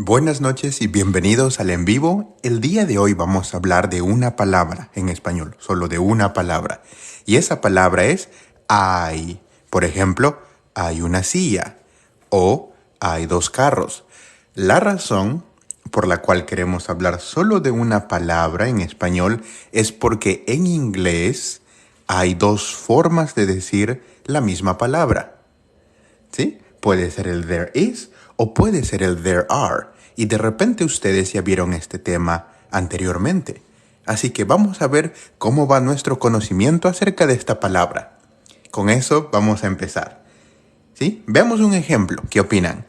Buenas noches y bienvenidos al en vivo. El día de hoy vamos a hablar de una palabra en español, solo de una palabra. Y esa palabra es hay. Por ejemplo, hay una silla o hay dos carros. La razón por la cual queremos hablar solo de una palabra en español es porque en inglés hay dos formas de decir la misma palabra. ¿Sí? Puede ser el there is o puede ser el there are. Y de repente ustedes ya vieron este tema anteriormente. Así que vamos a ver cómo va nuestro conocimiento acerca de esta palabra. Con eso vamos a empezar. ¿Sí? Veamos un ejemplo. ¿Qué opinan?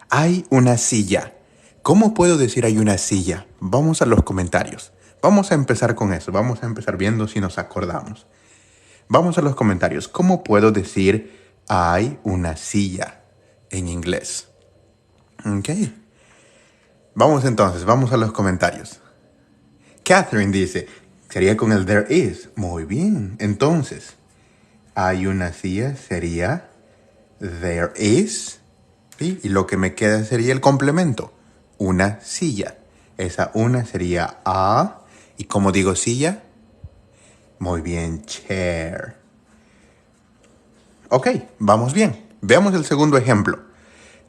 Hay una silla. ¿Cómo puedo decir hay una silla? Vamos a los comentarios. Vamos a empezar con eso. Vamos a empezar viendo si nos acordamos. Vamos a los comentarios. ¿Cómo puedo decir hay una silla en inglés? Ok. Vamos entonces, vamos a los comentarios. Catherine dice, sería con el there is. Muy bien. Entonces, hay una silla sería there is. ¿Sí? Y lo que me queda sería el complemento. Una silla. Esa una sería a. ¿Y cómo digo silla? Muy bien, chair. Ok, vamos bien. Veamos el segundo ejemplo.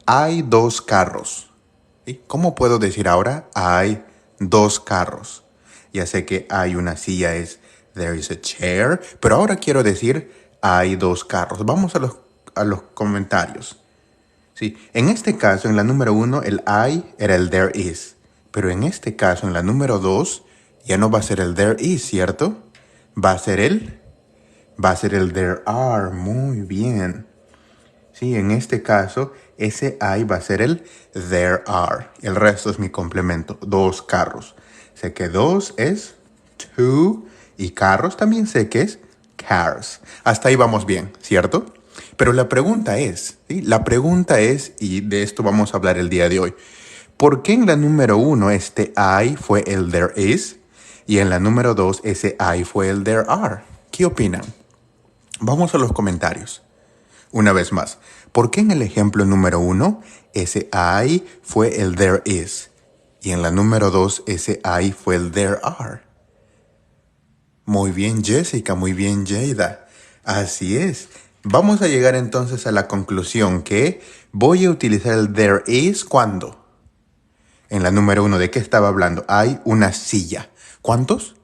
Hay dos carros. ¿Sí? ¿Cómo puedo decir ahora? Hay dos carros. Ya sé que hay una silla es there is a chair, pero ahora quiero decir hay dos carros. Vamos a los comentarios. ¿Sí? En este caso, en la número 1, el I era el there is. Pero en este caso, en la número 2, ya no va a ser el there is, ¿cierto? Va a ser el there are. Muy bien. Sí, en este caso, ese I va a ser el there are. El resto es mi complemento. Dos carros. Sé que dos es two y carros también sé que es cars. Hasta ahí vamos bien, ¿cierto? Pero la pregunta es, ¿sí? La pregunta es, y de esto vamos a hablar el día de hoy, ¿por qué en la número 1 este I fue el there is y en la número 2 ese I fue el there are? ¿Qué opinan? Vamos a los comentarios. Una vez más, ¿por qué en el ejemplo número 1 ese I fue el there is y en la número 2 ese I fue el there are? Muy bien, Jessica, muy bien, Jada. Así es. Vamos a llegar entonces a la conclusión que voy a utilizar el there is ¿cuándo? En la número 1, ¿de qué estaba hablando? Hay una silla. ¿Cuántos?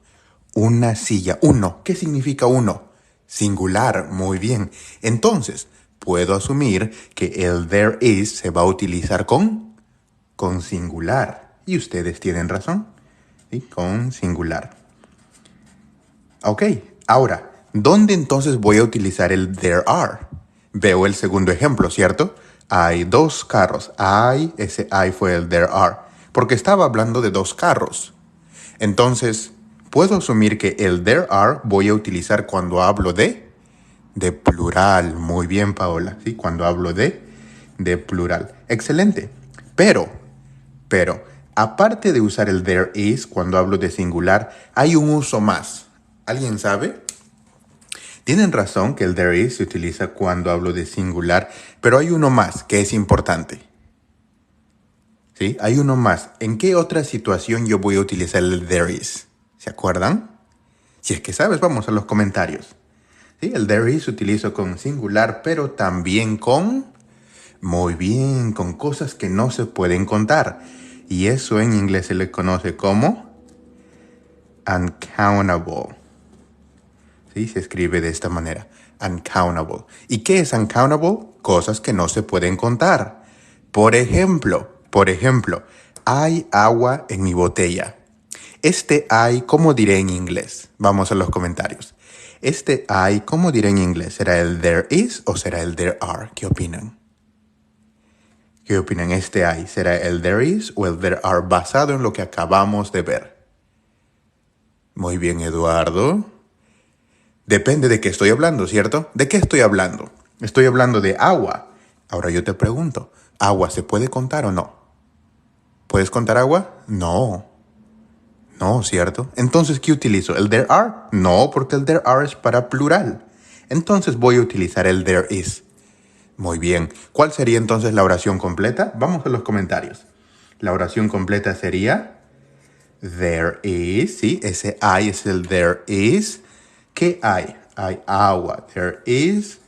Una silla. Uno. ¿Qué significa uno? Singular. Muy bien. Entonces, puedo asumir que el there is se va a utilizar con singular. Y ustedes tienen razón. ¿Sí? Con singular. Ok. Ahora, ¿dónde entonces voy a utilizar el there are? Veo el segundo ejemplo, ¿cierto? Hay dos carros. Ese I fue el there are. Porque estaba hablando de dos carros. Entonces, puedo asumir que el there are voy a utilizar cuando hablo de plural. Muy bien, Paola. ¿Sí? Cuando hablo de plural. Excelente. Pero, aparte de usar el there is cuando hablo de singular, hay un uso más. ¿Alguien sabe? Tienen razón que el there is se utiliza cuando hablo de singular, pero hay uno más que es importante. ¿Sí? Hay uno más. ¿En qué otra situación yo voy a utilizar el there is? ¿Se acuerdan? Si es que sabes, vamos a los comentarios. ¿Sí? El there is se utiliza con singular, pero también con... Muy bien, con cosas que no se pueden contar. Y eso en inglés se le conoce como uncountable. ¿Sí? Se escribe de esta manera, uncountable. ¿Y qué es uncountable? Cosas que no se pueden contar. Por ejemplo, hay agua en mi botella. Este hay, ¿cómo diré en inglés? Vamos a los comentarios. Este hay, ¿cómo diré en inglés? ¿Será el there is o será el there are? ¿Qué opinan? ¿Qué opinan? ¿Este hay será el there is o el there are basado en lo que acabamos de ver? Muy bien, Eduardo. Depende de qué estoy hablando, ¿cierto? ¿De qué estoy hablando? Estoy hablando de agua. Ahora yo te pregunto, ¿agua se puede contar o no? ¿Puedes contar agua? No. No, ¿cierto? Entonces, ¿qué utilizo? ¿El there are? No, porque el there are es para plural. Entonces voy a utilizar el there is. Muy bien. ¿Cuál sería entonces la oración completa? Vamos a los comentarios. La oración completa sería there is, ¿sí? Ese I es el there is. ¿Qué hay? Hay agua. There is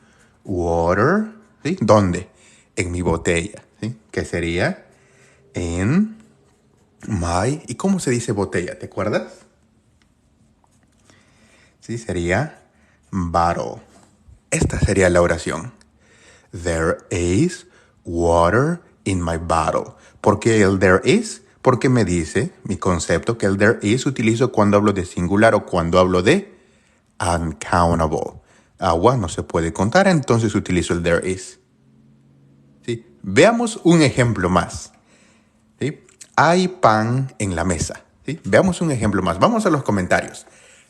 water, ¿sí? ¿Dónde? En mi botella, ¿sí? ¿Qué sería? En my... ¿Y cómo se dice botella? ¿Te acuerdas? Sí, sería bottle. Esta sería la oración. There is water in my bottle. ¿Por qué el there is? Porque me dice mi concepto que el there is utilizo cuando hablo de singular o cuando hablo de uncountable. Agua no se puede contar, entonces utilizo el there is. ¿Sí? Veamos un ejemplo más. ¿Sí? Hay pan en la mesa. ¿Sí? Veamos un ejemplo más. Vamos a los comentarios.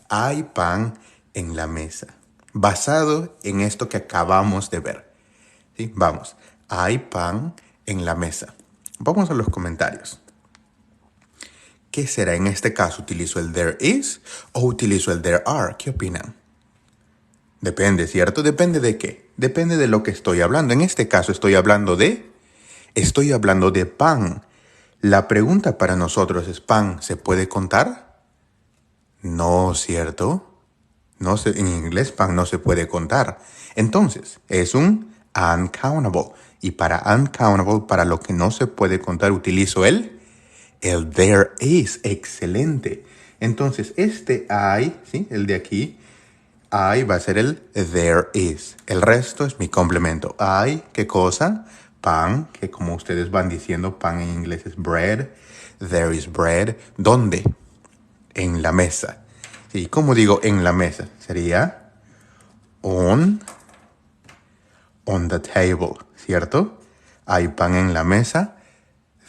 Hay pan en la mesa. Basado en esto que acabamos de ver. ¿Sí? Vamos. Hay pan en la mesa. Vamos a los comentarios. ¿Qué será en este caso? ¿Utilizo el there is o utilizo el there are? ¿Qué opinan? Depende, ¿cierto? ¿Depende de qué? Depende de lo que estoy hablando. En este caso estoy hablando de pan. La pregunta para nosotros es, ¿pan se puede contar? No, ¿cierto? No se, en inglés pan no se puede contar. Entonces, es un uncountable. Y para uncountable, para lo que no se puede contar, utilizo el there is. Excelente. Entonces, este I, ¿sí? El de aquí, I va a ser el there is. El resto es mi complemento. I, ¿qué cosa? Pan, que como ustedes van diciendo, pan en inglés es bread. There is bread. ¿Dónde? En la mesa. Sí, ¿cómo digo en la mesa? Sería on the table, ¿cierto? Hay pan en la mesa.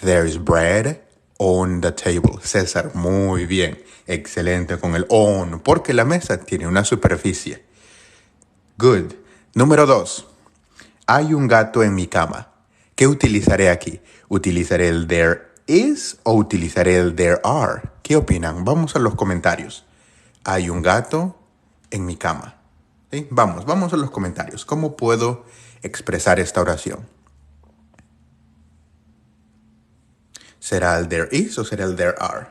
There is bread on the table. César, muy bien. Excelente con el on, porque la mesa tiene una superficie. Good. Número 2. Hay un gato en mi cama. ¿Qué utilizaré aquí? ¿Utilizaré el there is o utilizaré el there are? ¿Qué opinan? Vamos a los comentarios. Hay un gato en mi cama. ¿Sí? Vamos a los comentarios. ¿Cómo puedo expresar esta oración? ¿Será el there is o será el there are?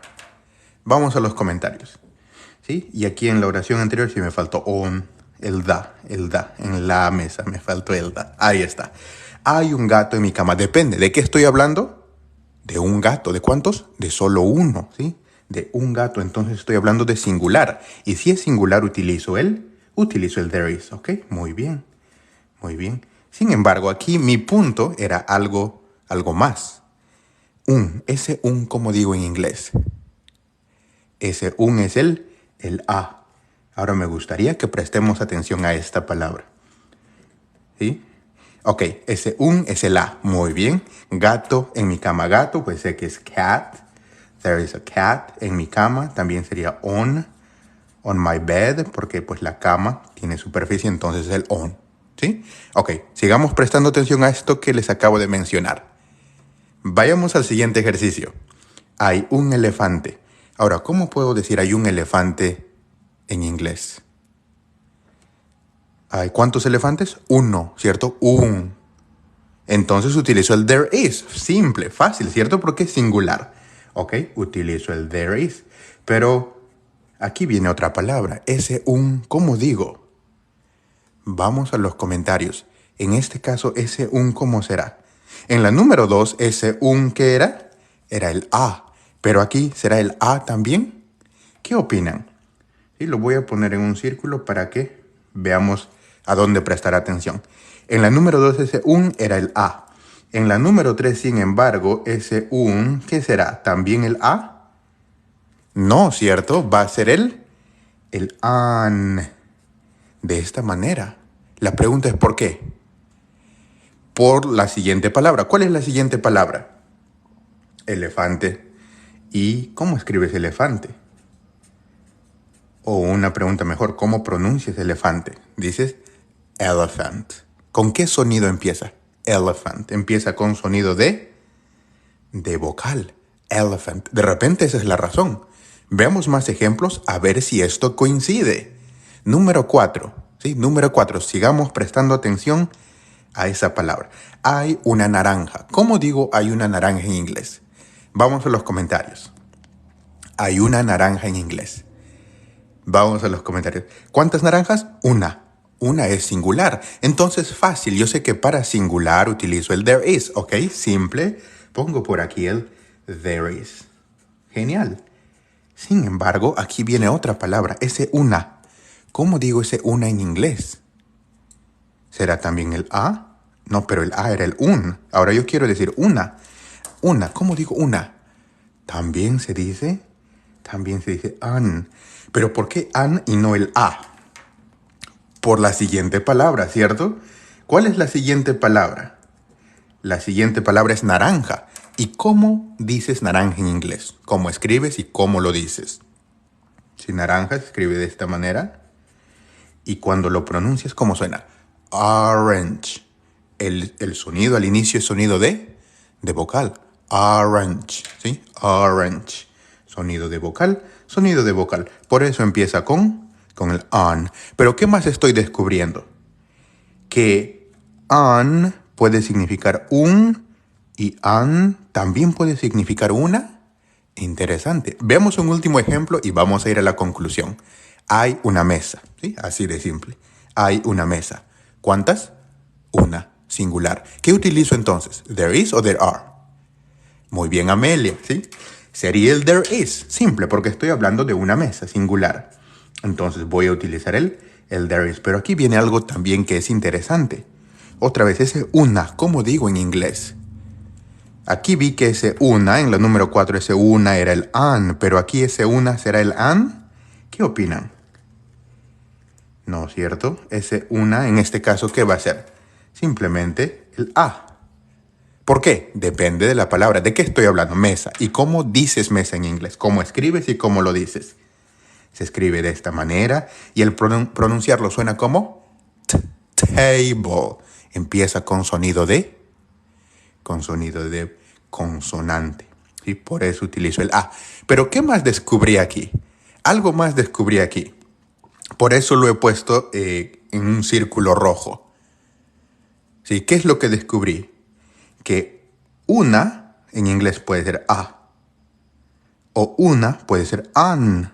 Vamos a los comentarios. ¿Sí? Y aquí en la oración anterior sí me faltó on, el da. En la mesa me faltó el da. Ahí está. Hay un gato en mi cama. Depende. ¿De qué estoy hablando? De un gato. ¿De cuántos? De solo uno, ¿sí? De un gato. Entonces estoy hablando de singular. Y si es singular, utilizo el there is. ¿Ok? Muy bien. Muy bien. Sin embargo, aquí mi punto era algo más. Ese como digo en inglés. Ese es el a. Ahora me gustaría que prestemos atención a esta palabra. ¿Sí? Ok, ese es el a. Muy bien. Gato en mi cama. Gato, pues sé que es cat. There is a cat en mi cama. También sería on my bed, porque pues la cama tiene superficie, entonces es el on. ¿Sí? Ok, sigamos prestando atención a esto que les acabo de mencionar. Vayamos al siguiente ejercicio. Hay un elefante. Ahora, ¿cómo puedo decir hay un elefante en inglés? ¿Hay cuántos elefantes? Uno, ¿cierto? Un. Entonces utilizo el there is. Simple, fácil, ¿cierto? Porque es singular. Ok, utilizo el there is. Pero aquí viene otra palabra. Ese ¿cómo digo? Vamos a los comentarios. En este caso, ese ¿cómo será? En la número 2, ese ¿qué era? Era el a. Pero aquí, ¿será el a también? ¿Qué opinan? Y lo voy a poner en un círculo para que veamos a dónde prestar atención. En la número 2, ese era el a. En la número 3, sin embargo, ese ¿qué será? ¿También el a? No, ¿cierto? Va a ser el an. De esta manera. La pregunta es ¿por qué? Por la siguiente palabra. ¿Cuál es la siguiente palabra? Elefante. ¿Y cómo escribes elefante? O una pregunta mejor, ¿cómo pronuncias elefante? Dices elephant. ¿Con qué sonido empieza? Elephant. Empieza con sonido de vocal. Elephant. De repente esa es la razón. Veamos más ejemplos a ver si esto coincide. Número 4. ¿Sí? Número 4. Sigamos prestando atención a esa palabra. Hay una naranja. ¿Cómo digo hay una naranja en inglés? Vamos a los comentarios. Hay una naranja en inglés. Vamos a los comentarios. ¿Cuántas naranjas? Una. Una es singular. Entonces, fácil. Yo sé que para singular utilizo el there is, ¿ok? Simple. Pongo por aquí el there is. Genial. Sin embargo, aquí viene otra palabra, ese una. ¿Cómo digo ese una en inglés? ¿Será también el a? No, pero el a era el un. Ahora yo quiero decir una. Una. ¿Cómo digo una? También se dice an. Pero ¿por qué an y no el a? Por la siguiente palabra, ¿cierto? ¿Cuál es la siguiente palabra? La siguiente palabra es naranja. ¿Y cómo dices naranja en inglés? ¿Cómo escribes y cómo lo dices? Si naranja se escribe de esta manera. Y cuando lo pronuncias, ¿cómo suena? Orange. El sonido al inicio es sonido de vocal. Orange, ¿sí? Orange. Sonido de vocal, sonido de vocal. Por eso empieza con el on. Pero ¿qué más estoy descubriendo? Que on puede significar un y an también puede significar una. Interesante. Veamos un último ejemplo y vamos a ir a la conclusión. Hay una mesa, ¿sí? Así de simple. Hay una mesa. ¿Cuántas? Una, singular. ¿Qué utilizo entonces? ¿There is o there are? Muy bien, Amelia, ¿sí? Sería el there is, simple, porque estoy hablando de una mesa, singular. Entonces voy a utilizar el there is. Pero aquí viene algo también que es interesante. Otra vez, ese una, ¿cómo digo en inglés? Aquí vi que ese una, en la número 4, ese una era el an, pero aquí ese una será el an. ¿Qué opinan? ¿No es cierto? Ese una, en este caso, ¿qué va a ser? Simplemente el a. ¿Por qué? Depende de la palabra. ¿De qué estoy hablando? Mesa. ¿Y cómo dices mesa en inglés? ¿Cómo escribes y cómo lo dices? Se escribe de esta manera y el pronunciarlo suena como table. Empieza con sonido de consonante. ¿Sí? Por eso utilizo el a. Pero ¿qué más descubrí aquí? Algo más descubrí aquí. Por eso lo he puesto en un círculo rojo. ¿Sí? ¿Qué es lo que descubrí? Que una en inglés puede ser a. O una puede ser an.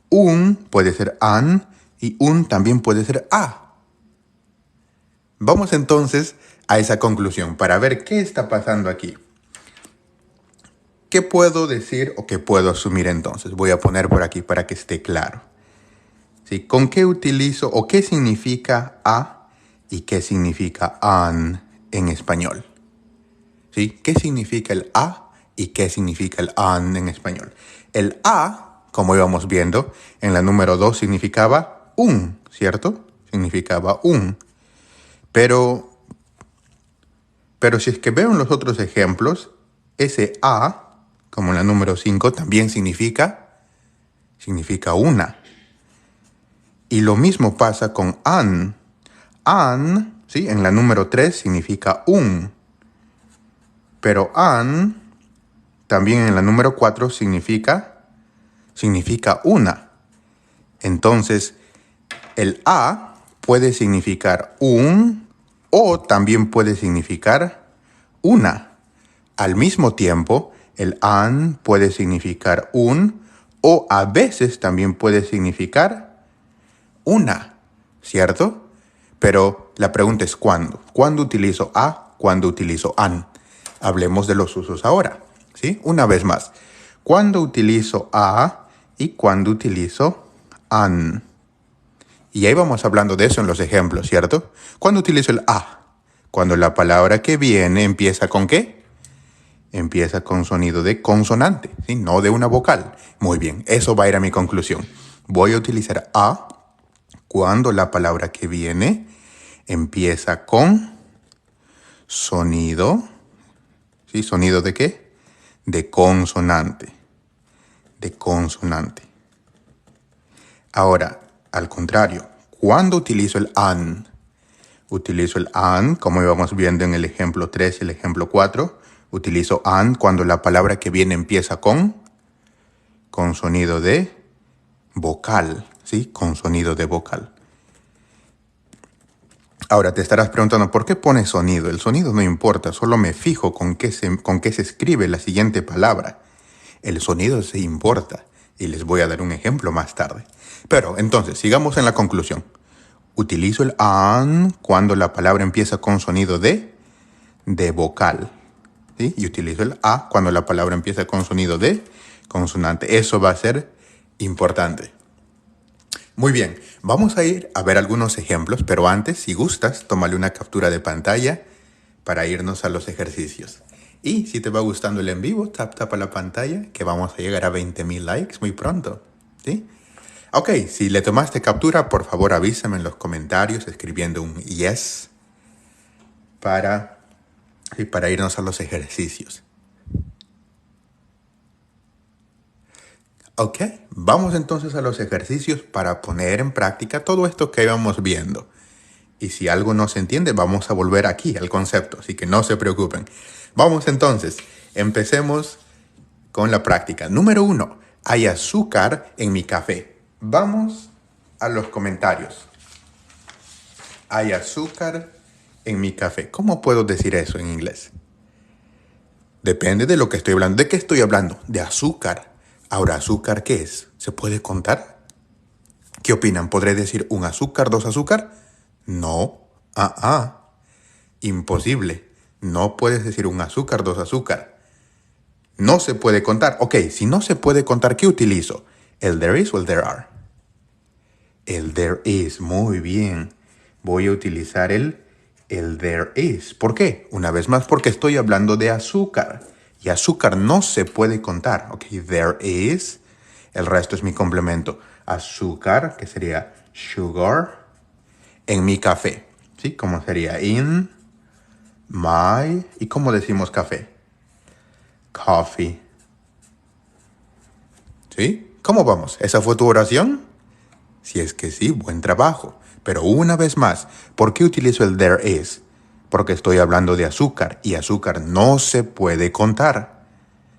Un puede ser an y un también puede ser a. Vamos entonces a esa conclusión para ver qué está pasando aquí. ¿Qué puedo decir o qué puedo asumir entonces? Voy a poner por aquí para que esté claro. ¿Sí? ¿Con qué utilizo o qué significa a y qué significa an en español? ¿Sí? ¿Qué significa el a y qué significa el an en español? El a, como íbamos viendo, en la número 2 significaba un, ¿cierto? Significaba un. Pero si es que veo en los otros ejemplos, ese a, como en la número 5, también significa una. Y lo mismo pasa con an. An, ¿sí? En la número 3 significa un. Pero an, también en la número 4 significa una. Entonces, el a puede significar un o también puede significar una. Al mismo tiempo, el an puede significar un o a veces también puede significar una, ¿cierto? Pero la pregunta es ¿cuándo? ¿Cuándo utilizo a? ¿Cuándo utilizo an? Hablemos de los usos ahora, ¿sí? Una vez más. ¿Cuándo utilizo a y cuándo utilizo an? Y ahí vamos hablando de eso en los ejemplos, ¿cierto? ¿Cuándo utilizo el a? Cuando la palabra que viene empieza ¿con qué? Empieza con sonido de consonante, ¿sí? No de una vocal. Muy bien, eso va a ir a mi conclusión. Voy a utilizar a cuando la palabra que viene empieza con sonido. ¿Sí? ¿Sonido de qué? De consonante. De consonante. Ahora, al contrario, ¿cuándo utilizo el an? Utilizo el an, como íbamos viendo en el ejemplo 3 y el ejemplo 4. Utilizo an cuando la palabra que viene empieza con sonido de vocal, ¿sí? Con sonido de vocal. Ahora te estarás preguntando, ¿por qué pone sonido? El sonido no importa, solo me fijo con qué se escribe la siguiente palabra. El sonido sí importa, y les voy a dar un ejemplo más tarde. Pero entonces, sigamos en la conclusión. Utilizo el an cuando la palabra empieza con sonido de vocal. ¿Sí? Y utilizo el a cuando la palabra empieza con sonido de consonante. Eso va a ser importante. Muy bien, vamos a ir a ver algunos ejemplos, pero antes, si gustas, tómale una captura de pantalla para irnos a los ejercicios. Y si te va gustando el en vivo, tapa la pantalla, que vamos a llegar a 20,000 likes muy pronto. ¿Sí? Ok, si le tomaste captura, por favor avísame en los comentarios escribiendo un yes para irnos a los ejercicios. Ok, vamos entonces a los ejercicios para poner en práctica todo esto que íbamos viendo. Y si algo no se entiende, vamos a volver aquí al concepto, así que no se preocupen. Vamos entonces, empecemos con la práctica. Número 1, hay azúcar en mi café. Vamos a los comentarios. Hay azúcar en mi café. ¿Cómo puedo decir eso en inglés? Depende de lo que estoy hablando. ¿De qué estoy hablando? De azúcar. Ahora, ¿azúcar qué es? ¿Se puede contar? ¿Qué opinan? ¿Podré decir un azúcar, dos azúcar? No. Imposible. No puedes decir un azúcar, dos azúcar. No se puede contar. Ok, si no se puede contar, ¿qué utilizo? ¿El there is o el there are? El there is. Muy bien. Voy a utilizar el there is. ¿Por qué? Una vez más, porque estoy hablando de azúcar. Y azúcar no se puede contar. Ok, there is. El resto es mi complemento. Azúcar, que sería sugar, en mi café. ¿Sí? ¿Cómo sería? In my. ¿Y cómo decimos café? Coffee. ¿Sí? ¿Cómo vamos? ¿Esa fue tu oración? Si es que sí, buen trabajo. Pero una vez más, ¿por qué utilizo el there is? Porque estoy hablando de azúcar y azúcar no se puede contar.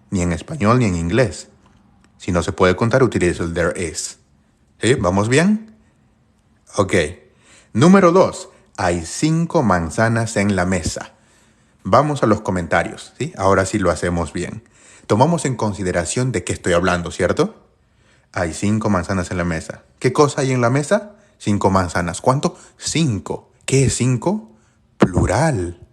Ni en español ni en inglés. Si no se puede contar, utilizo el there is. ¿Sí? ¿Vamos bien? Ok. Número 2. Hay 5 manzanas en la mesa. Vamos a los comentarios, ¿sí? Ahora sí lo hacemos bien. Tomamos en consideración de qué estoy hablando, ¿cierto? Hay 5 manzanas en la mesa. ¿Qué cosa hay en la mesa? 5 manzanas. ¿Cuánto? 5. ¿Qué es 5? Plural.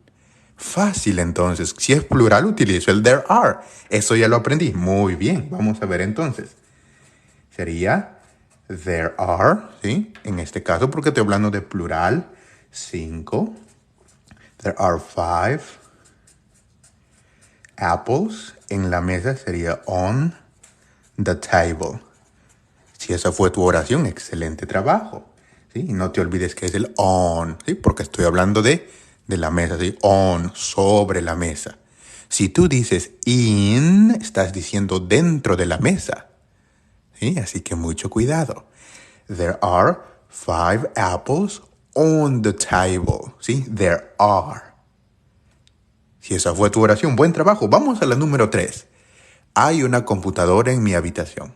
Fácil entonces. Si es plural, utilizo el there are. Eso ya lo aprendí. Muy bien. Vamos a ver entonces. Sería there are, ¿sí? En este caso, porque estoy hablando de plural. 5. There are 5 apples. En la mesa sería on the table. Si esa fue tu oración, excelente trabajo. ¿Sí? Y no te olvides que es el on, ¿sí? Porque estoy hablando de la mesa, ¿sí? On, sobre la mesa. Si tú dices in, estás diciendo dentro de la mesa. ¿Sí? Así que mucho cuidado. There are 5 apples on the table. ¿Sí? There are. Si esa fue tu oración, buen trabajo. Vamos a la número 3. Hay una computadora en mi habitación.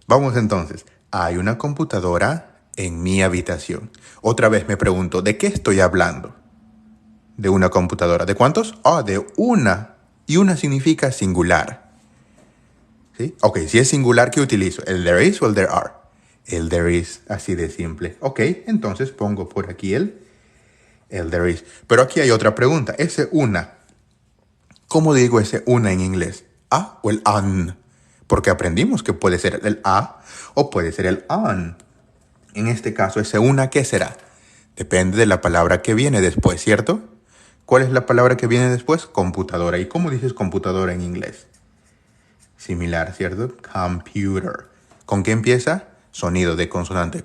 Vamos entonces. Hay una computadora en mi habitación. Otra vez me pregunto, ¿de qué estoy hablando? ¿De una computadora? ¿De cuántos? De una. Y una significa singular. ¿Sí? Ok, si es singular, ¿qué utilizo? ¿El there is o el there are? El there is, así de simple. Ok, entonces pongo por aquí el there is. Pero aquí hay otra pregunta. Ese una. ¿Cómo digo ese una en inglés? ¿A o el an? Porque aprendimos que puede ser el a o puede ser el an. En este caso, ese una, ¿qué será? Depende de la palabra que viene después, ¿cierto? ¿Cuál es la palabra que viene después? Computadora. ¿Y cómo dices computadora en inglés? Similar, ¿cierto? Computer. ¿Con qué empieza? Sonido de consonante.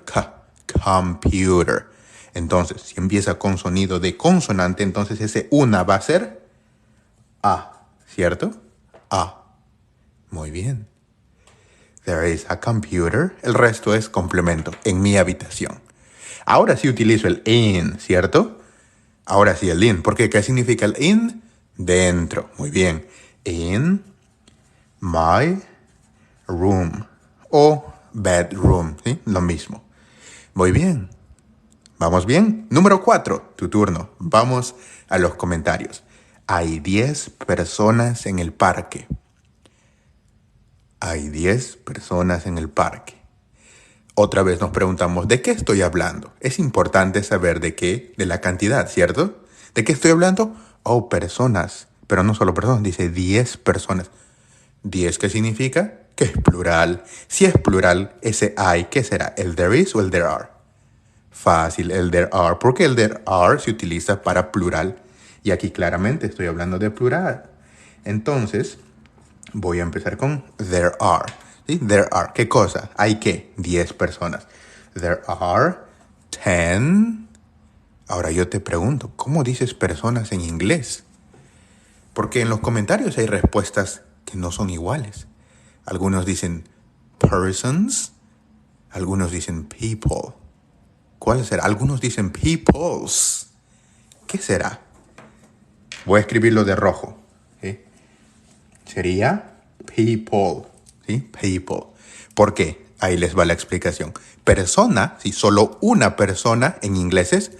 Computer. Entonces, si empieza con sonido de consonante, entonces ese una va a ser a, ¿cierto? A. Muy bien. There is a computer. El resto es complemento. En mi habitación. Ahora sí utilizo el in, ¿cierto? Ahora sí el in. ¿Por qué? ¿Qué significa el in? Dentro. Muy bien. In my room. O bedroom. ¿Sí? Lo mismo. Muy bien. ¿Vamos bien? Número 4, tu turno. Vamos a los comentarios. Hay 10 personas en el parque. Hay 10 personas en el parque. Otra vez nos preguntamos, ¿de qué estoy hablando? Es importante saber de qué, de la cantidad, ¿cierto? ¿De qué estoy hablando? Oh, personas. Pero no solo personas, dice 10 personas. ¿10 qué significa? Que es plural. Si es plural, ese hay, ¿qué será? ¿El there is o el there are? Fácil, el there are, porque el there are se utiliza para plural. Y aquí claramente estoy hablando de plural. Entonces, voy a empezar con there are. ¿Sí? There are. ¿Qué cosa? ¿Hay qué? 10 personas. There are 10. Ahora yo te pregunto, ¿cómo dices personas en inglés? Porque en los comentarios hay respuestas que no son iguales. Algunos dicen persons, algunos dicen people. ¿Cuál será? Algunos dicen peoples. ¿Qué será? Voy a escribirlo de rojo. ¿Sí? Sería people. ¿Sí? People. ¿Por qué? Ahí les va la explicación. Persona, si solo una persona en inglés es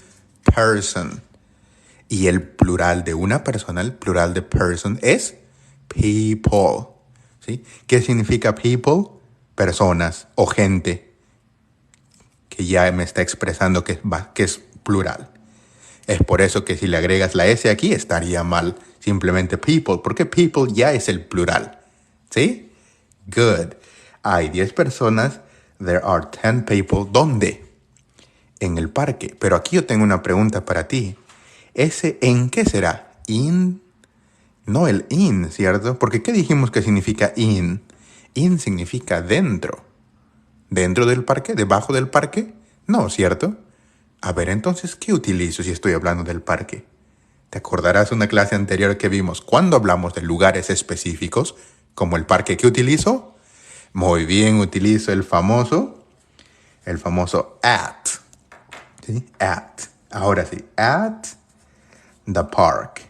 person. Y el plural de una persona, el plural de person es people. ¿Sí? ¿Qué significa people? Personas o gente. Que ya me está expresando que es plural. Es por eso que si le agregas la S aquí estaría mal. Simplemente people, porque people ya es el plural. ¿Sí? Good. Hay 10 personas. There are 10 people. ¿Dónde? En el parque. Pero aquí yo tengo una pregunta para ti. ¿Ese en qué será? In. No el in, ¿cierto? Porque ¿qué dijimos que significa in? In significa dentro. ¿Dentro del parque? ¿Debajo del parque? No, ¿cierto? A ver, entonces, ¿qué utilizo si estoy hablando del parque? ¿Te acordarás de una clase anterior que vimos cuando hablamos de lugares específicos, como el parque? ¿Qué utilizo? Muy bien, utilizo el famoso at. ¿Sí? At. Ahora sí, at the park.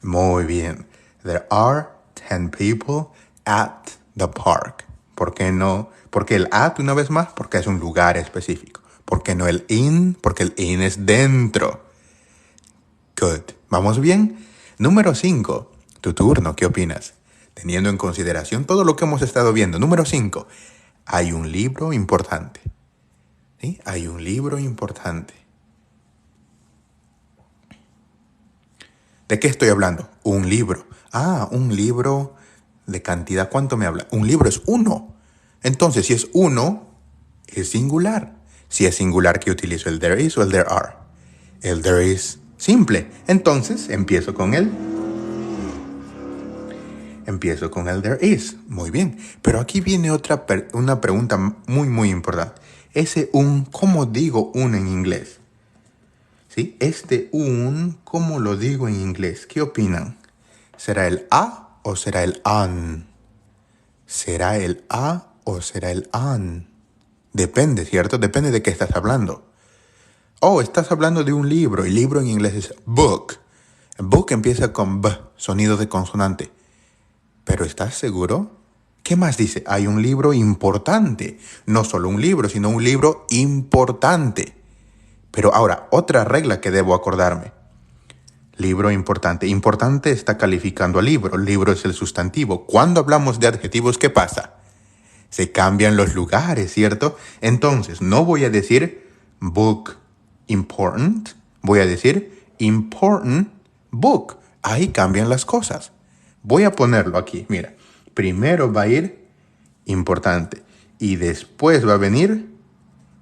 Muy bien. There are 10 people at the park. ¿Por qué no? Porque el at, una vez más, porque es un lugar específico. ¿Por qué no el in? Porque el in es dentro. Good. ¿Vamos bien? Número 5. Tu turno. ¿Qué opinas? Teniendo en consideración todo lo que hemos estado viendo. Número 5. Hay un libro importante. ¿Sí? Hay un libro importante. ¿De qué estoy hablando? Un libro. Ah, un libro de cantidad. ¿Cuánto me habla? Un libro es uno. Entonces, si es uno, es singular. Si es singular, ¿qué utilizo? ¿El there is o el there are? El there is simple. Entonces, empiezo con el there is. Muy bien. Pero aquí viene una pregunta muy, muy importante. Ese un, ¿cómo digo un en inglés? ¿Sí? Este un, ¿cómo lo digo en inglés? ¿Qué opinan? ¿Será el a o será el an? ¿Será el a o será el an? Depende, ¿cierto? Depende de qué estás hablando. Oh, estás hablando de un libro. El libro en inglés es book. Book empieza con b, sonido de consonante. ¿Pero estás seguro? ¿Qué más dice? Hay un libro importante. No solo un libro, sino un libro importante. Pero ahora, otra regla que debo acordarme. Libro importante. Importante está calificando al libro. Libro es el sustantivo. Cuando hablamos de adjetivos, ¿qué pasa? Se cambian los lugares, ¿cierto? Entonces, no voy a decir book important. Voy a decir important book. Ahí cambian las cosas. Voy a ponerlo aquí. Mira, primero va a ir importante. Y después va a venir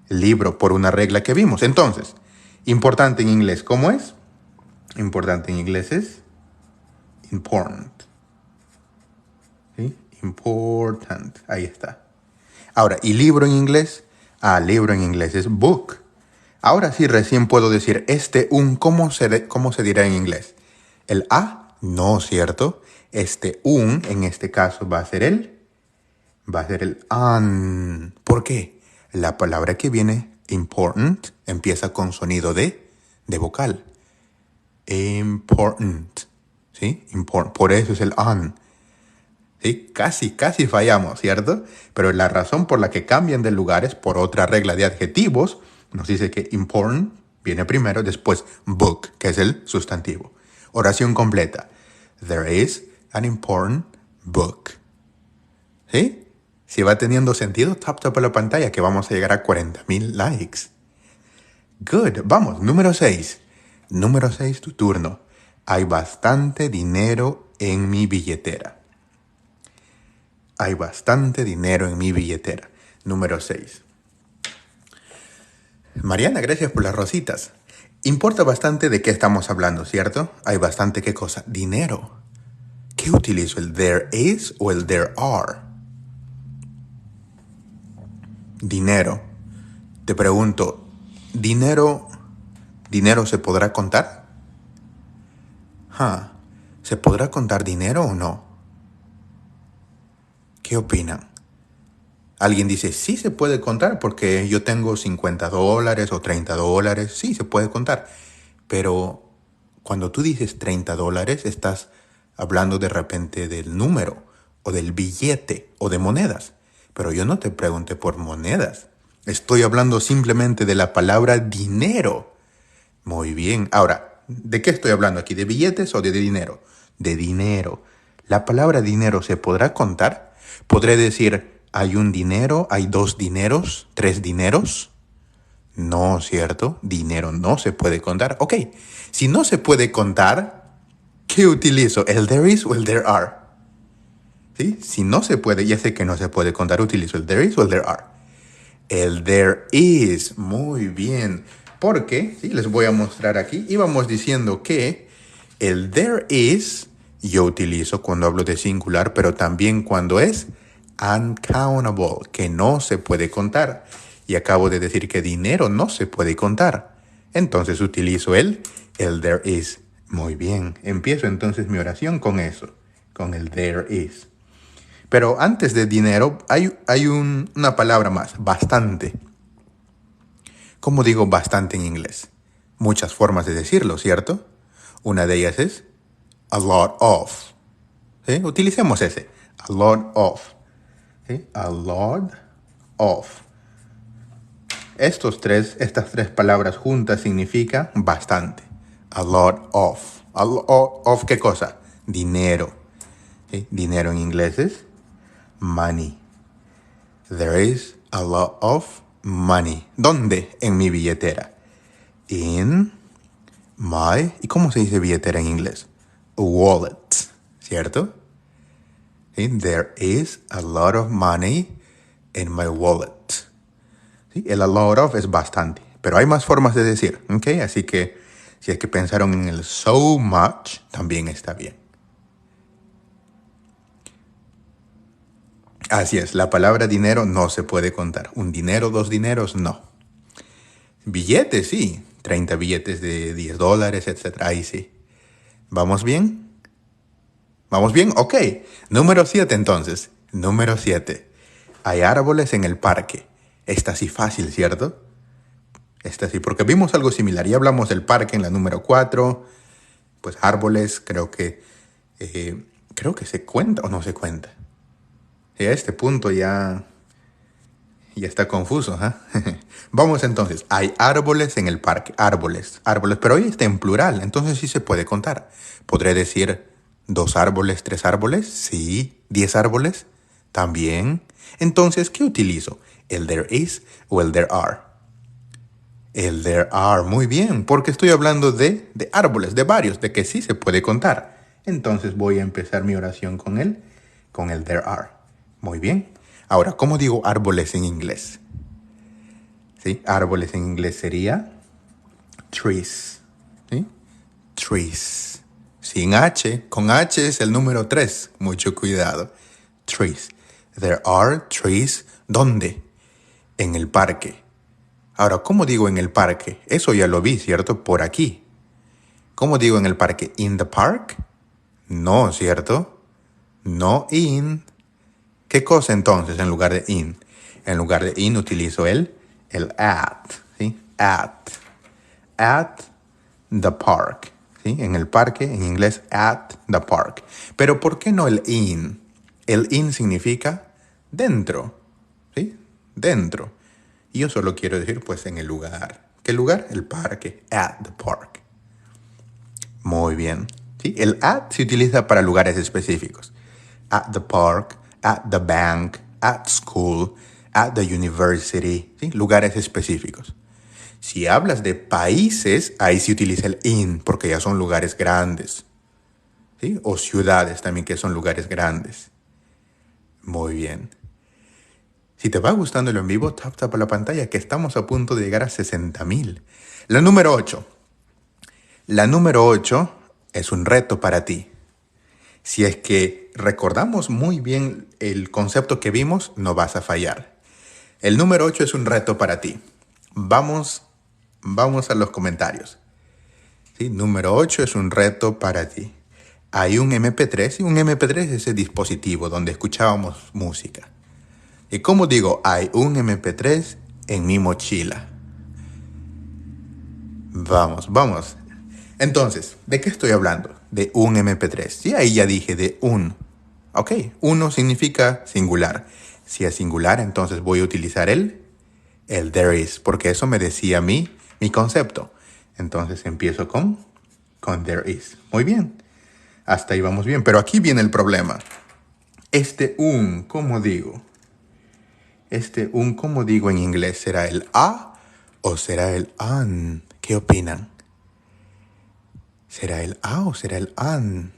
libro por una regla que vimos. Entonces, importante en inglés, ¿cómo es? Importante en inglés es important. ¿Sí? Important. Ahí está. Ahora, ¿y libro en inglés? Libro en inglés es book. Ahora sí recién puedo decir ¿cómo se dirá en inglés? ¿El a? No, ¿cierto? En este caso va a ser el an. ¿Por qué? La palabra que viene, important, empieza con sonido de vocal. Important. ¿Sí? Por eso es el an. ¿Sí? Casi fallamos, ¿cierto? Pero la razón por la que cambian de lugar es por otra regla de adjetivos Nos dice que important viene primero, después book, que es el sustantivo. Oración completa. There is an important book. ¿Sí? Si va teniendo sentido, tap a la pantalla que vamos a llegar a 40,000 likes. Good. Vamos, número 6. Número 6, tu turno. Hay bastante dinero en mi billetera. Hay bastante dinero en mi billetera. Número 6. Mariana, gracias por las rositas. Importa bastante de qué estamos hablando, ¿cierto? Hay bastante qué cosa. Dinero. ¿Qué utilizo? ¿El there is o el there are? Dinero. Te pregunto, ¿dinero se podrá contar? ¿Se podrá contar dinero o no? ¿Qué opinan? Alguien dice, sí se puede contar porque yo tengo $50 o $30. Sí, se puede contar. Pero cuando tú dices $30, estás hablando de repente del número o del billete o de monedas. Pero yo no te pregunté por monedas. Estoy hablando simplemente de la palabra dinero. Muy bien. Ahora, ¿de qué estoy hablando aquí? ¿De billetes o de dinero? De dinero. ¿La palabra dinero se podrá contar? ¿Podré decir, hay un dinero, hay 2 dineros, 3 dineros? No, ¿cierto? Dinero no se puede contar. Ok, si no se puede contar, ¿qué utilizo? ¿El there is o el there are? ¿Sí? Si no se puede, ya sé que no se puede contar, utilizo el there is o el there are. El there is, muy bien. Porque, ¿sí? Les voy a mostrar aquí. Íbamos diciendo que el there is yo utilizo cuando hablo de singular, pero también cuando es uncountable, que no se puede contar. Y acabo de decir que dinero no se puede contar. Entonces utilizo el there is. Muy bien. Empiezo entonces mi oración con eso, con el there is. Pero antes de dinero hay una palabra más, bastante. ¿Cómo digo bastante en inglés? Muchas formas de decirlo, ¿cierto? Una de ellas es a lot of. ¿Sí? Utilicemos ese, a lot of. ¿Sí? A lot of. Estas tres palabras juntas significa bastante. A lot of. A lot of, ¿qué cosa? Dinero. ¿Sí? Dinero en inglés es money. There is a lot of money. ¿Dónde? En mi billetera. In my... ¿Y cómo se dice billetera en inglés? Wallet. ¿Cierto? ¿Sí? There is a lot of money in my wallet. ¿Sí? El a lot of es bastante. Pero hay más formas de decir. ¿Okay? Así que si es que pensaron en el so much, también está bien. Así es, la palabra dinero no se puede contar. Un dinero, 2 dineros, no. Billetes, sí. 30 billetes de $10, etc. Ahí sí. ¿Vamos bien? ¿Vamos bien? Ok. Número 7 entonces. Número 7. Hay árboles en el parque. Esta sí fácil, ¿cierto? Esta sí, porque vimos algo similar. Ya hablamos del parque en la número 4. Pues árboles, creo que se cuenta o no se cuenta. Y a este punto ya está confuso, ¿eh? Vamos entonces. Hay árboles en el parque. Árboles. Pero hoy está en plural, entonces sí se puede contar. ¿Podré decir 2 árboles, 3 árboles? Sí. 10 árboles. También. Entonces, ¿qué utilizo? ¿El there is o el there are? El there are. Muy bien, porque estoy hablando de árboles, de varios, de que sí se puede contar. Entonces voy a empezar mi oración con el there are. Muy bien. Ahora, ¿cómo digo árboles en inglés? ¿Sí? Árboles en inglés sería trees. ¿Sí? Trees. Sin H. Con H es el número 3. Mucho cuidado. Trees. There are trees. ¿Dónde? En el parque. Ahora, ¿cómo digo en el parque? Eso ya lo vi, ¿cierto? Por aquí. ¿Cómo digo en el parque? ¿In the park? No, ¿cierto? No in. ¿Qué cosa entonces en lugar de in? En lugar de in utilizo el at, ¿sí? At the park, ¿sí? En el parque, en inglés, at the park. Pero ¿por qué no el in? El in significa dentro, ¿sí? Dentro. Y yo solo quiero decir, pues, en el lugar. ¿Qué lugar? El parque. At the park. Muy bien. ¿Sí? El at se utiliza para lugares específicos. At the park, at the bank, at school, at the university. ¿Sí? Lugares específicos. Si hablas de países, ahí se utiliza el in, porque ya son lugares grandes. ¿Sí? O ciudades también, que son lugares grandes. Muy bien. Si te va gustando el en vivo, tap a la pantalla, que estamos a punto de llegar a 60,000. La número 8. La número 8 es un reto para ti. Si es que recordamos muy bien el concepto que vimos, no vas a fallar. El número 8 es un reto para ti. Vamos a los comentarios. ¿Sí? Número 8 es un reto para ti. Hay un MP3 y un MP3 es ese dispositivo donde escuchábamos música. Y como digo, hay un MP3 en mi mochila. Vamos. Entonces, ¿de qué estoy hablando? De un MP3. Sí, ahí ya dije de un. Ok, uno significa singular. Si es singular, entonces voy a utilizar el there is, porque eso me decía a mí mi concepto. Entonces empiezo con there is. Muy bien. Hasta ahí vamos bien. Pero aquí viene el problema. ¿Cómo digo? ¿Cómo digo en inglés? ¿Será el a o será el an? ¿Qué opinan? ¿Será el a o será el an?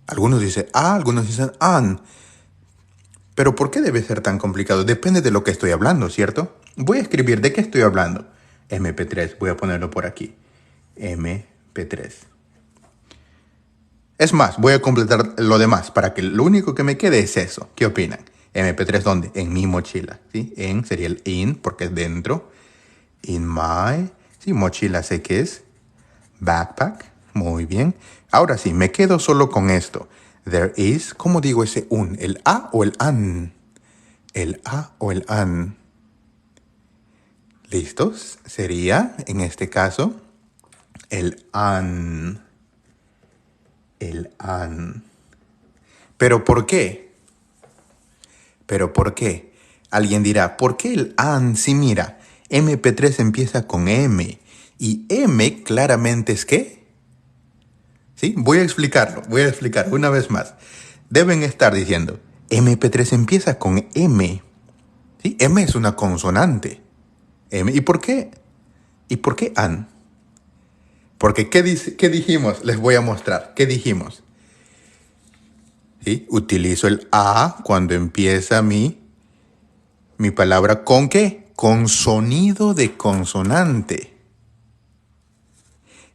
Algunos dicen a, algunos dicen an. Pero ¿por qué debe ser tan complicado? Depende de lo que estoy hablando, ¿cierto? Voy a escribir de qué estoy hablando. MP3, voy a ponerlo por aquí. MP3. Es más, voy a completar lo demás para que lo único que me quede es eso. ¿Qué opinan? MP3, ¿dónde? En mi mochila, ¿sí? En sería el in, porque es dentro. In my, sí, mochila sé que es. Backpack, muy bien. Ahora sí, me quedo solo con esto. There is, ¿cómo digo ese un? ¿El a o el an? El a o el an. ¿Listos? Sería, en este caso, el an. El an. ¿Pero por qué? Alguien dirá, ¿por qué el an? Si mira, MP3 empieza con M. Y M claramente es ¿qué? ¿Sí? Voy a explicar una vez más. Deben estar diciendo, MP3 empieza con M. ¿Sí? M es una consonante. M. ¿Y por qué? ¿Y por qué an? Porque ¿qué dijimos? Les voy a mostrar. ¿Qué dijimos? ¿Sí? Utilizo el a cuando empieza mi palabra con ¿qué? Con sonido de consonante.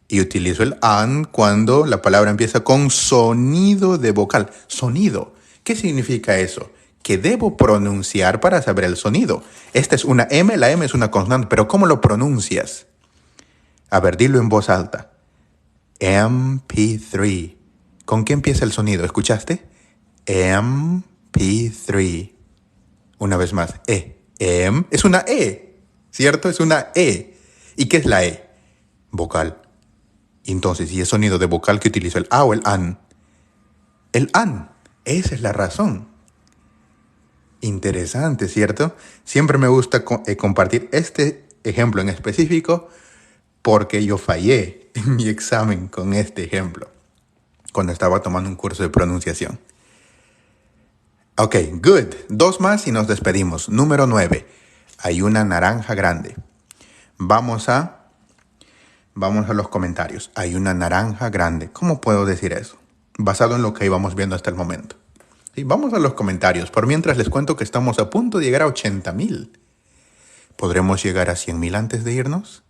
Y utilizo el an cuando la palabra empieza con sonido de vocal. Sonido. ¿Qué significa eso? Que debo pronunciar para saber el sonido. Esta es una M, la M es una consonante, pero ¿cómo lo pronuncias? A ver, dilo en voz alta. MP3. ¿Con qué empieza el sonido? ¿Escuchaste? MP3. Una vez más. Es una E. ¿Cierto? Es una E. ¿Y qué es la E? Vocal. Entonces, si es sonido de vocal, que utilizo el a o el an. El an. Esa es la razón. Interesante, ¿cierto? Siempre me gusta compartir este ejemplo en específico porque yo fallé en mi examen con este ejemplo cuando estaba tomando un curso de pronunciación. Ok, good. 2 más y nos despedimos. Número 9. Hay una naranja grande. Vamos a los comentarios. Hay una naranja grande. ¿Cómo puedo decir eso? Basado en lo que íbamos viendo hasta el momento. Sí, vamos a los comentarios. Por mientras les cuento que estamos a punto de llegar a 80,000. ¿Podremos llegar a 100,000 antes de irnos?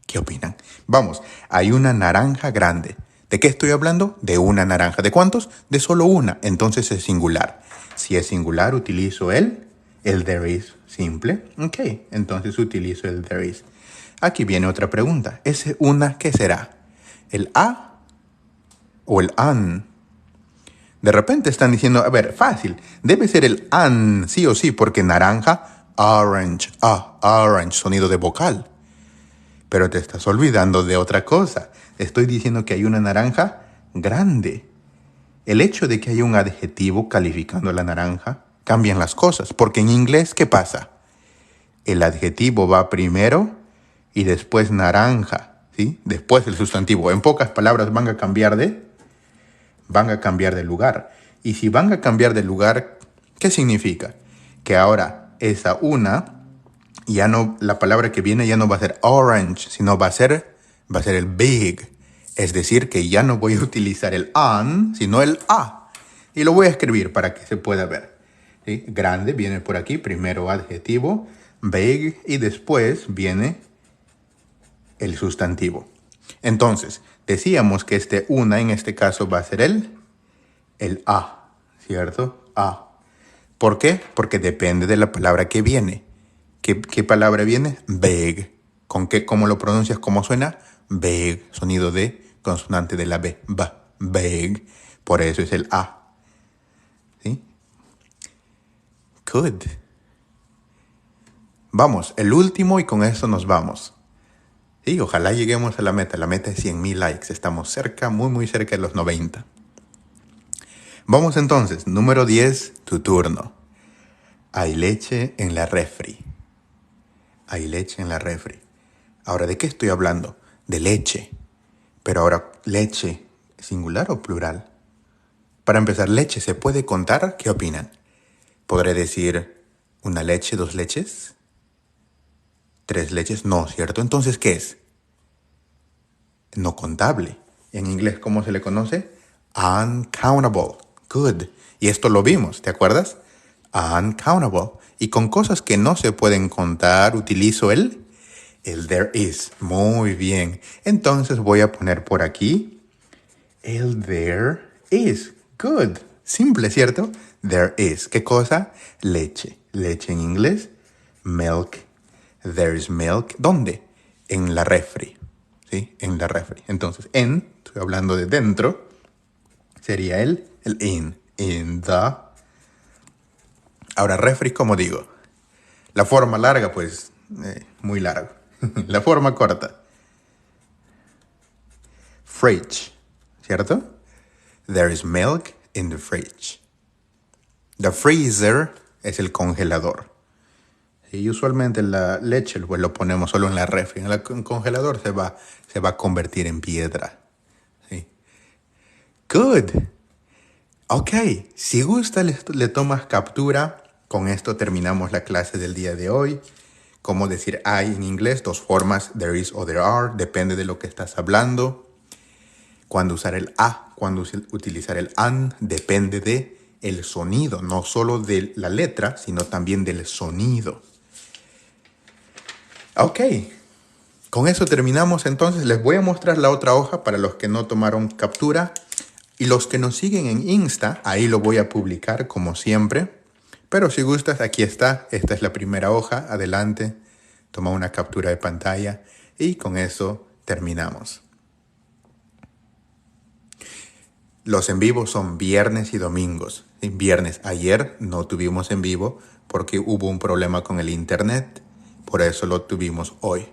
¿Qué opinan? Vamos, hay una naranja grande. ¿De qué estoy hablando? De una naranja. ¿De cuántos? De solo una. Entonces es singular. Si es singular, utilizo el there is simple. Ok, entonces utilizo el there is. Aquí viene otra pregunta. ¿Ese una qué será? ¿El a o el an? De repente están diciendo, a ver, fácil. Debe ser el an, sí o sí, porque naranja, orange, orange, sonido de vocal. Pero te estás olvidando de otra cosa. Estoy diciendo que hay una naranja grande. El hecho de que haya un adjetivo calificando a la naranja cambian las cosas. Porque en inglés, ¿qué pasa? el adjetivo va primero y después naranja, ¿sí? Después el sustantivo. En pocas palabras, van a cambiar de lugar. Y si van a cambiar de lugar, ¿qué significa? Que ahora esa una, ya no, la palabra que viene ya no va a ser orange, sino va a ser el big. Es decir, que ya no voy a utilizar el an, sino el a. Y lo voy a escribir para que se pueda ver. ¿Sí? Grande viene por aquí, primero adjetivo, big, y después viene el sustantivo. Entonces, decíamos que este una en este caso va a ser el a, ¿cierto? A. ¿Por qué? Porque depende de la palabra que viene. ¿Qué palabra viene? Big. ¿Con qué? ¿Cómo lo pronuncias? ¿Cómo suena? Big. Sonido de consonante de la B. Big. Por eso es el A. ¿Sí? Good. Vamos, el último y con eso nos vamos. Sí, ojalá lleguemos a la meta. La meta es 100,000 likes. Estamos cerca, muy, muy cerca de los 90. Vamos entonces. Número 10, tu turno. Hay leche en la refri. Hay leche en la refri. Ahora, ¿de qué estoy hablando? De leche. Pero ahora, ¿leche singular o plural? Para empezar, ¿leche se puede contar? ¿Qué opinan? ¿Podré decir una leche, 2 leches? 3 leches, no, ¿cierto? Entonces, ¿qué es? No contable. En inglés, ¿cómo se le conoce? Uncountable. Good. Y esto lo vimos, ¿te acuerdas? Uncountable. Y con cosas que no se pueden contar, utilizo el there is. Muy bien. Entonces voy a poner por aquí el there is. Good. Simple, ¿cierto? There is. ¿Qué cosa? Leche. Leche en inglés. Milk. There is milk. ¿Dónde? En la refri. ¿Sí? En la refri. Entonces, estoy hablando de dentro, sería el in. In the. Ahora, refri, ¿cómo digo? La forma larga, pues, muy largo. La forma corta. Fridge. ¿Cierto? There is milk in the fridge. The freezer es el congelador. Y usualmente la leche pues, lo ponemos solo en la refri. En el congelador se va a convertir en piedra. ¿Sí? Good. Ok. Si gusta, le tomas captura. Con esto terminamos la clase del día de hoy. Cómo decir I en inglés. 2 formas. There is o there are. Depende de lo que estás hablando. Cuándo usar el a. Cuándo utilizar el an. Depende de el sonido. No solo de la letra, sino también del sonido. Ok, con eso terminamos entonces. Les voy a mostrar la otra hoja para los que no tomaron captura. Y los que nos siguen en Insta, ahí lo voy a publicar como siempre. Pero si gustas, aquí está. Esta es la primera hoja. Adelante, toma una captura de pantalla. Y con eso terminamos. Los en vivo son viernes y domingos. Viernes, ayer no tuvimos en vivo porque hubo un problema con el internet. Por eso lo tuvimos hoy.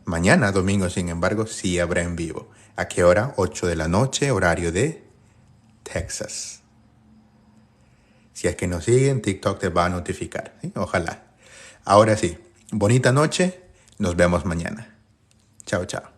Mañana, domingo, sin embargo, sí habrá en vivo. ¿A qué hora? 8 de la noche, horario de Texas. Si es que nos siguen, TikTok te va a notificar. ¿Sí? Ojalá. Ahora sí, bonita noche. Nos vemos mañana. Chao, chao.